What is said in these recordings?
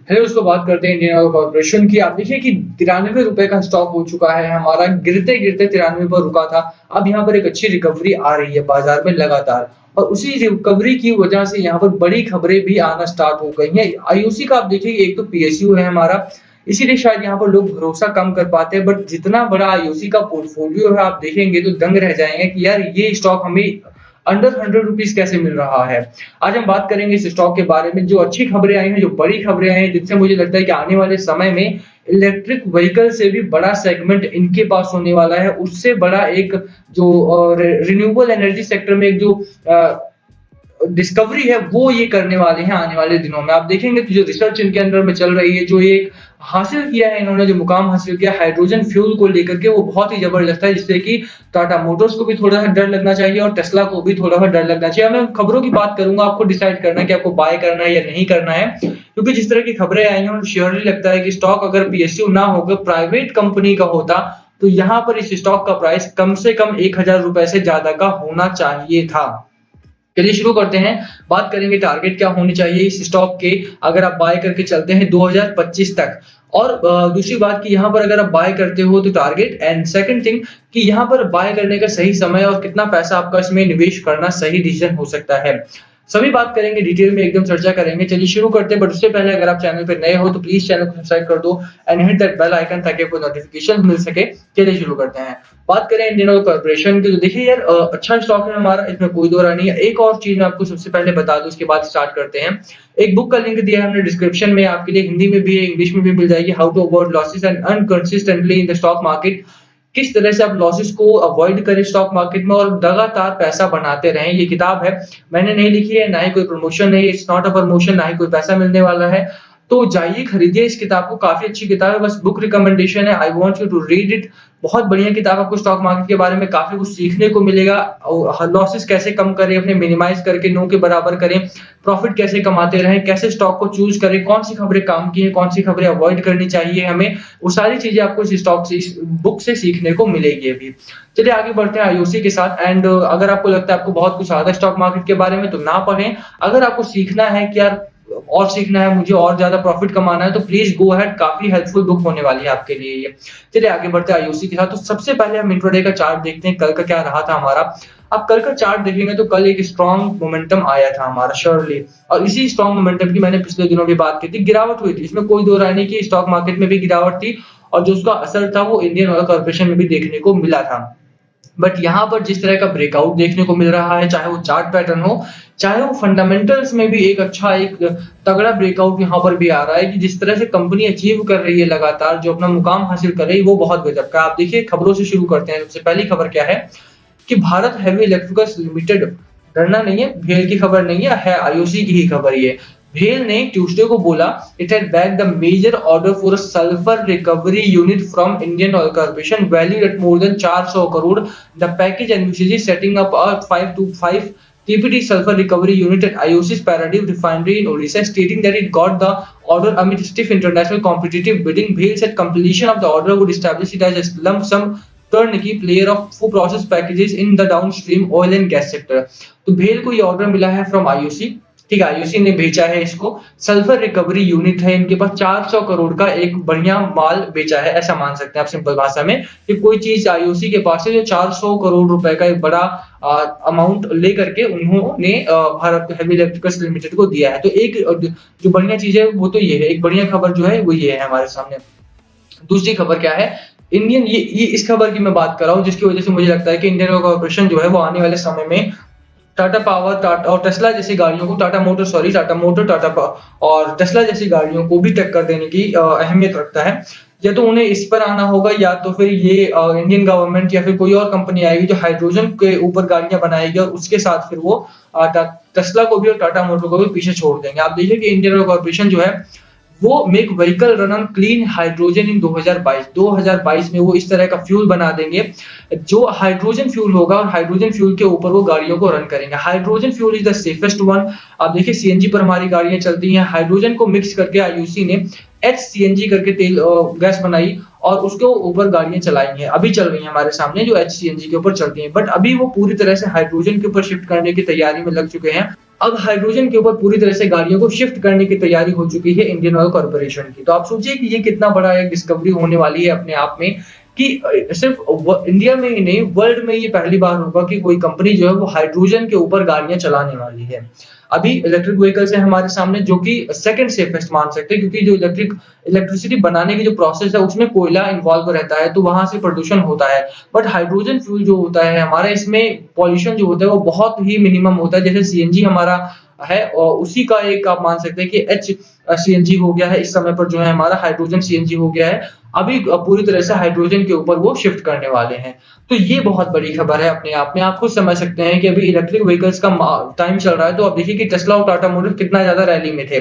है उसको बात करते हैं इंडियन ऑयल कॉर्पोरेशन की। आप देखिए कि ₹93 का स्टॉक हो चुका है हमारा, गिरते-गिरते 93 पर रुका था। अब यहाँ पर एक अच्छी रिकवरी आ रही है बाज़ार में लगातार और उसी रिकवरी की वजह से यहाँ पर बड़ी खबरें भी आना स्टार्ट हो गई हैं। आईओसी का आप देखिए एक तो पीएसयू है हमारा, इसीलिए शायद यहाँ पर लोग भरोसा कम कर पाते हैं, बट जितना बड़ा आईओसी का पोर्टफोलियो है आप देखेंगे तो दंग रह जाएँगे कि यार ये स्टॉक हमें अंडर ₹100 कैसे मिल रहा है। आज हम बात करेंगे इस स्टॉक के बारे में, जो अच्छी खबरें आई हैं, जो बड़ी खबरें आई हैं, जिनसे मुझे लगता है कि आने वाले समय में इलेक्ट्रिक व्हीकल से भी बड़ा सेगमेंट इनके पास होने वाला है। उससे बड़ा एक जो रिन्यूएबल एनर्जी सेक्टर में एक जो डिस्कवरी है वो ये करने वाले हैं आने वाले दिनों में। आप देखेंगे कि जो रिसर्च इनके अंडर में चल रही है, जो ये हासिल किया है इन्होंने, जो मुकाम हासिल किया हाइड्रोजन फ्यूल को लेकर के, वो बहुत ही जबरदस्त है, जिससे कि टाटा मोटर्स को भी थोड़ा-सा डर लगना चाहिए और टेस्ला को भी थोड़ा-सा डर लगना चाहिए। मैं खबरों की बात करूँगा, आपको डिसाइड करना है कि आपको बाय करना है या नहीं करना है। क्योंकि जिस तरह की खबरें आई हैं, श्योरली लगता है कि स्टॉक अगर पीएसयू ना होकर प्राइवेट कंपनी का होता, तो यहाँ पर इस स्टॉक का प्राइस कम से कम ₹1000 से ज़्यादा का होना चाहिए था। चलिए शुरू करते हैं। बात करेंगे टारगेट क्या होनी चाहिए इस स्टॉक के, अगर आप बाय करके चलते हैं 2025 तक। और दूसरी बात कि यहाँ पर अगर आप बाय करते हो तो टारगेट, एंड सेकंड थिंग कि यहाँ पर बाय करने का सही समय और कितना पैसा आपका इसमें निवेश करना सही डिसीजन हो सकता है। सभी बात करेंगे, डिटेल में एकदम चर्चा करेंगे। चलिए शुरू करते हैं, बट उससे पहले अगर आप चैनल पे नए हो तो प्लीज चैनल को सब्सक्राइब कर दो and hit that bell icon ताकि आपको नोटिफिकेशन मिल सके। चलिए शुरू करते हैं। बात करें इंडियन ऑयल कॉर्पोरेशन की, तो देखिए यार अच्छा स्टॉक है हमारा, इसमें कोई दो राय नहीं है। एक और चीज मैं आपको सबसे पहले बता दूं, उसके बाद स्टार्ट करते हैं। एक बुक का लिंक दिया है हमने डिस्क्रिप्शन में, आपके लिए हिंदी में भी है, इंग्लिश में भी मिल जाएगी। How to avoid losses and inconsistently in the stock market. किस तरह से आप लॉसेस को अवॉइड करें स्टॉक मार्केट में और लगातार पैसा बनाते रहें, ये किताब है। मैंने नहीं लिखी है, ना ही कोई प्रमोशन है, इट्स नॉट अ प्रमोशन, ना ही कोई पैसा मिलने वाला है। तो जाइए खरीदिए इस किताब को, काफी अच्छी किताब है, बस बुक रिकमेंडेशन है। I want you to read it. बहुत बढ़िया किताब, आपको स्टॉक मार्केट के बारे में काफी कुछ सीखने को मिलेगा। लॉसेस कैसे कम करें, अपने मिनिमाइज करके नो के बराबर करें, प्रॉफिट कैसे कमाते रहें, कैसे स्टॉक को चूज करें, कौन सी खबरें काम की है, कौन सी खबरें अवॉइड करनी चाहिए हमें, वो सारी चीजें आपको इस स्टॉक से, इस बुक से सीखने को मिलेगी अभी। चलिए आगे बढ़ते हैं आईओसी के साथ। एंड अगर आपको लगता है आपको बहुत कुछ आता है स्टॉक मार्केट के बारे में तो ना पढ़ें। अगर आपको सीखना है कि यार और सीखना है, मुझे और ज्यादा प्रॉफिट कमाना है, तो प्लीज गो अहेड, काफी हेल्पफुल बुक होने वाली है आपके लिए ये। चलिए आगे बढ़ते हैं आईओसी के साथ। तो सबसे पहले हम इंट्राडे का चार्ट देखते हैं, कल का क्या रहा था हमारा। आप कल का चार्ट देखेंगे तो कल एक स्ट्रॉन्ग मोमेंटम आया था हमारा श्योरली, और इसी स्ट्रॉन्ग मोमेंटम की मैंने पिछले दिनों भी बात की थी। गिरावट हुई थी, इसमें कोई दो राय नहीं कि स्टॉक मार्केट में भी गिरावट थी, और जो उसका असर था वो इंडियन ऑयल कॉर्पोरेशन में भी देखने को मिला था। बट यहाँ पर जिस तरह का ब्रेकआउट देखने को मिल रहा है, चाहे वो चार्ट पैटर्न हो, चाहे वो फंडामेंटल्स में भी एक अच्छा, एक तगड़ा ब्रेकआउट यहाँ पर भी आ रहा है कि जिस तरह से कंपनी अचीव कर रही है लगातार, जो अपना मुकाम हासिल कर रही है, वो बहुत गजब का। आप देखिए खबरों से शुरू करते हैं। सबसे पहली खबर क्या है कि भारत हेवी इलेक्ट्रिकल्स लिमिटेड, डरना नहीं है, भेल की खबर नहीं है आईओसी की ही खबर ये। भेल ने ट्यूसडे को बोला it had bag the major order for a sulphur recovery unit from Indian Oil Corporation valued at more than 400 crore. The package envisages setting up a 525 TPD sulfur recovery unit at IOC's Paradip refinery in Odisha, stating that it got the order amid stiff international competitive bidding. Bhel said completion of the order would establish it as a lump sum turnkey player of food process packages in the downstream oil and gas sector. तो भेल को ये order मिला है from IOC. ठीक है, IOC ने भेजा है इसको। सल्फर रिकवरी यूनिट है इनके पास, 400 करोड़ का एक बढ़िया माल बेचा है, ऐसा मान सकते हैं आप सिंपल भाषा में कि कोई चीज आईओसी के पास है जो 400 करोड़ रुपए का एक बड़ा अमाउंट लेकर के उन्होंने भारत हेवी इलेक्ट्रिकल्स लिमिटेड को दिया है। तो एक जो बढ़िया चीज है वो तो ये है, एक बढ़िया खबर जो है वो ये है हमारे सामने। दूसरी खबर क्या है, इंडियन, ये इस खबर की मैं बात कर रहा हूँ जिसकी वजह से मुझे लगता है कि इंडियन ऑयल कॉर्पोरेशन जो है वो आने वाले समय में टाटा पावर, टाटा और टेस्ला जैसी गाड़ियों को, टाटा मोटर, और टेस्ला जैसी गाड़ियों को भी टक्कर देने की अहमियत रखता है। या तो उन्हें इस पर आना होगा, या तो फिर ये इंडियन गवर्नमेंट या फिर कोई और कंपनी आएगी जो हाइड्रोजन के ऊपर गाड़ियां बनाएगी, और उसके साथ फिर वो टेस्ला को भी और टाटा मोटर को भी पीछे छोड़ देंगे। आप देखिए कि इंडियन ऑयल कॉर्पोरेशन जो है वो make vehicle run on clean hydrogen in 2022 में वो इस तरह का फ्यूल बना देंगे जो हाइड्रोजन फ्यूल होगा, और हाइड्रोजन फ्यूल के ऊपर वो गाड़ियों को रन करेंगे। Hydrogen fuel is the safest one. आप देखिए सीएनजी पर हमारी गाड़ियां चलती हैं, हाइड्रोजन को मिक्स करके आईयूसी ने एचसीएनजी करके तेल गैस बनाई और उसके ऊपर गाड़ियां चलाई हैं, अभी चल रही हैं हमारे सामने जो एचसीएनजी के ऊपर चलती हैं। बट अभी वो पूरी तरह से हाइड्रोजन के ऊपर शिफ्ट करने की तैयारी में लग चुके हैं। अब हाइड्रोजन के ऊपर पूरी तरह से गाड़ियों को शिफ्ट करने की तैयारी हो चुकी है इंडियन ऑयल कॉर्पोरेशन की। तो आप सोचिए कि ये कितना बड़ा एक डिस्कवरी होने वाली है अपने आप में कि सिर्फ इंडिया में ही नहीं, वर्ल्ड में ये पहली बार होगा कि कोई कंपनी जो है वो हाइड्रोजन के ऊपर गाड़ियां चलाने वाली है। अभी इलेक्ट्रिक व्हीकल्स है हमारे सामने, जो कि सेकंड सेफेस्ट मान सकते हैं, क्योंकि जो इलेक्ट्रिसिटी बनाने की जो प्रोसेस है उसमें कोयला इन्वॉल्व रहता है, तो वहां से प्रदूषण होता है। बट हाइड्रोजन फ्यूल जो होता है हमारा, इसमें पॉल्यूशन जो होता है वो बहुत ही मिनिमम होता है। जैसे सीएनजी हमारा है और उसी का एक आप मान सकते हैं कि एच सीएनजी हो गया है, इस समय पर जो है हमारा हाइड्रोजन सीएनजी हो गया है। अभी पूरी तरह से हाइड्रोजन के ऊपर वो शिफ्ट करने वाले हैं। तो ये बहुत बड़ी खबर है अपने आप में। आप खुद समझ सकते हैं कि अभी इलेक्ट्रिक व्हीकल्स का टाइम चल रहा है, तो आप देखिए कि टेस्ला और टाटा मोटर्स कितना ज्यादा रैली में थे।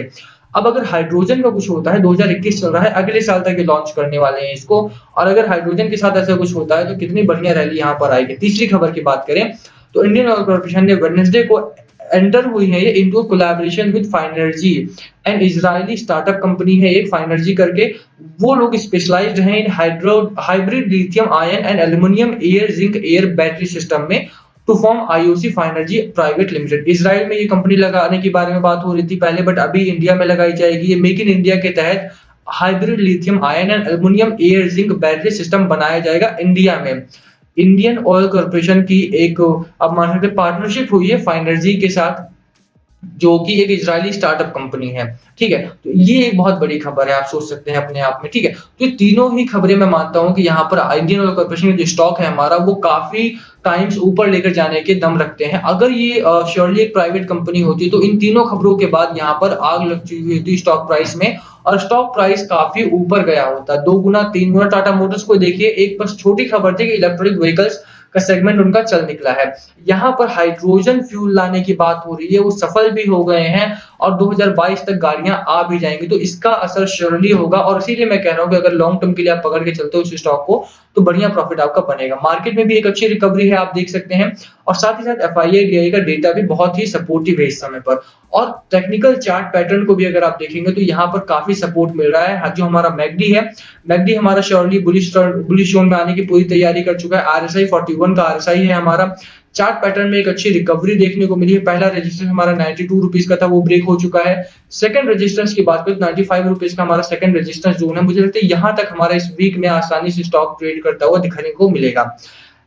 अब अगर हाइड्रोजन का कुछ होता है, 2021 चल रहा है, अगले साल तक ये लॉन्च करने वाले हैं इसको, और अगर हाइड्रोजन के साथ ऐसा कुछ होता है तो कितनी बढ़िया रैली यहाँ पर आएगी। तीसरी खबर की बात करें तो इंडियन ऑयल कॉर्पोरेशन ने वेडनेसडे को एंटर हुई है ये into collaboration with Phinergy, and Israeli startup company है एक फाइनर्जी करके। वो लोग स्पेशलाइज्ड हैं in hybrid lithium ion and aluminium air zinc air battery system में to form IOC Phinergy private limited. Israel में ये कंपनी लगाने के बारे में बात हो रही थी पहले, बट अभी इंडिया में लगाई जाएगी। ये मेक इन इंडिया के तहत hybrid lithium ion and aluminium air zinc battery system बनाया जाएगा इंडिया में। इंडियन ऑयल कॉर्पोरेशन की एक अब मान सकते पार्टनरशिप हुई है फाइनर्जी के साथ, जो कि एक इजरायली स्टार्टअप कंपनी है। ठीक है, तो ये एक बहुत बड़ी खबर है, आप सोच सकते हैं अपने आप में। ठीक है, तो ये तीनों ही खबरें मैं मानता हूं कि यहाँ पर इंडियन ऑयल कॉर्पोरेशन का जो स्टॉक है हमारा, वो काफी टाइम्स ऊपर लेकर जाने के दम रखते हैं। अगर ये श्योरली एक प्राइवेट कंपनी होती तो इन तीनों खबरों के बाद यहाँ पर आग लग चुकी होती स्टॉक प्राइस में, और स्टॉक प्राइस काफी ऊपर गया होता, 2 गुना 3 गुना। टाटा मोटर्स को देखिए, एक बस छोटी खबर थी कि इलेक्ट्रिक व्हीकल्स का सेगमेंट उनका चल निकला है। यहाँ पर हाइड्रोजन फ्यूल लाने की बात हो रही है, वो सफल भी हो गए हैं और 2022 तक गाड़ियां आ भी जाएंगी, तो इसका असर श्योरली होगा। और इसीलिए मैं कह रहा हूं कि अगर लॉन्ग टर्म के लिए आप पकड़ के चलते हो उस स्टॉक को, तो बढ़िया प्रॉफिट आपका बनेगा। मार्केट में भी एक अच्छी रिकवरी है, आप देख सकते हैं। और साथ ही साथ एफआईआई का डेटा भी बहुत ही सपोर्टिव है इस समय पर। और टेक्निकल चार्ट पैटर्न को भी अगर आप देखेंगे तो यहाँ पर काफी सपोर्ट मिल रहा है। जो हमारा मैकडी है, मैकडी हमारा श्योरली बुलिश जोन में आने की पूरी तैयारी कर चुका है। आरएसआई 41 का आरएसआई है हमारा। चार्ट पैटर्न में एक अच्छी रिकवरी देखने को मिली है। पहला रेजिस्टेंस हमारा 92 रुपीज का था, वो ब्रेक हो चुका है। सेकंड रेजिस्टेंस की बात करें 95 रुपीज का हमारा सेकंड रेजिस्टेंस जोन है। मुझे लगता है यहाँ तक हमारा इस वीक में आसानी से स्टॉक ट्रेड करता हुआ दिखने को मिलेगा।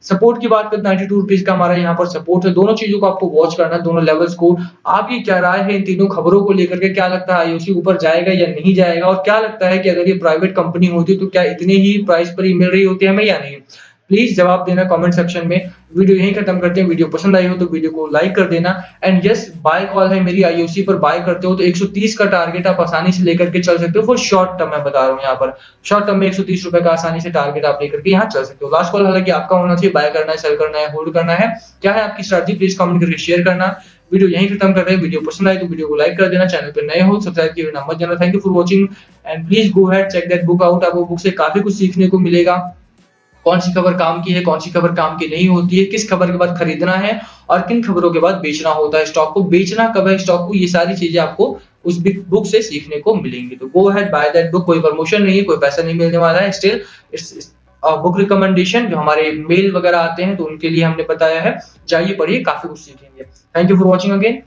सपोर्ट की बात करें 92 रुपीज का हमारा यहाँ पर सपोर्ट है। दोनों चीजों को आपको वॉच करना है, दोनों लेवल्स को। आपकी क्या राय है इन तीनों खबरों को लेकर के? क्या लगता है आईओसी ऊपर जाएगा या नहीं जाएगा? और क्या लगता है कि अगर ये प्राइवेट कंपनी होती तो क्या इतने ही प्राइस पर ही मिल रही होती है हमें या नहीं? प्लीज जवाब देना कमेंट सेक्शन में। वीडियो यहीं खत्म करते हैं। वीडियो पसंद आई हो तो वीडियो को लाइक कर देना। एंड यस, बाय कॉल है मेरी, आईओसी पर बाय करते हो तो 130 का टारगेट आप आसानी से लेकर के चल सकते हो। फॉर शॉर्ट टर्म मैं बता रहा हूँ, यहाँ पर शॉर्ट टर्म में 130 रुपए का आसानी से टारगेट आप लेकर के यहाँ चल सकते हो। लास्ट कॉल हालांकि आपका होना चाहिए। बाय करना है, सेल करना है, होल्ड करना है, क्या है आपकी स्ट्रैटेजी? प्लीज कमेंट करके शेयर करना। वीडियो यहीं खत्म कर रहे हैं। वीडियो पसंद आई तो वीडियो को लाइक कर देना। चैनल पर नए हो सब्सक्राइब किए बिना मत जाना। Thank you for watching and please go ahead check that book out. आपको बुक से काफी कुछ सीखने को मिलेगा। कौन सी खबर काम की है, कौन सी खबर काम की नहीं होती है, किस खबर के बाद खरीदना है और किन खबरों के बाद बेचना होता है स्टॉक को, बेचना कब है स्टॉक को, ये सारी चीजें आपको उस बुक से सीखने को मिलेंगी। तो go ahead by that book. कोई प्रमोशन नहीं है, कोई पैसा नहीं मिलने वाला है। स्टिल इट्स बुक रिकमेंडेशन, जो हमारे मेल वगैरह आते हैं तो उनके लिए हमने बताया है। जाइए पढ़िए, काफी कुछ सीखेंगे। Thank you for watching again.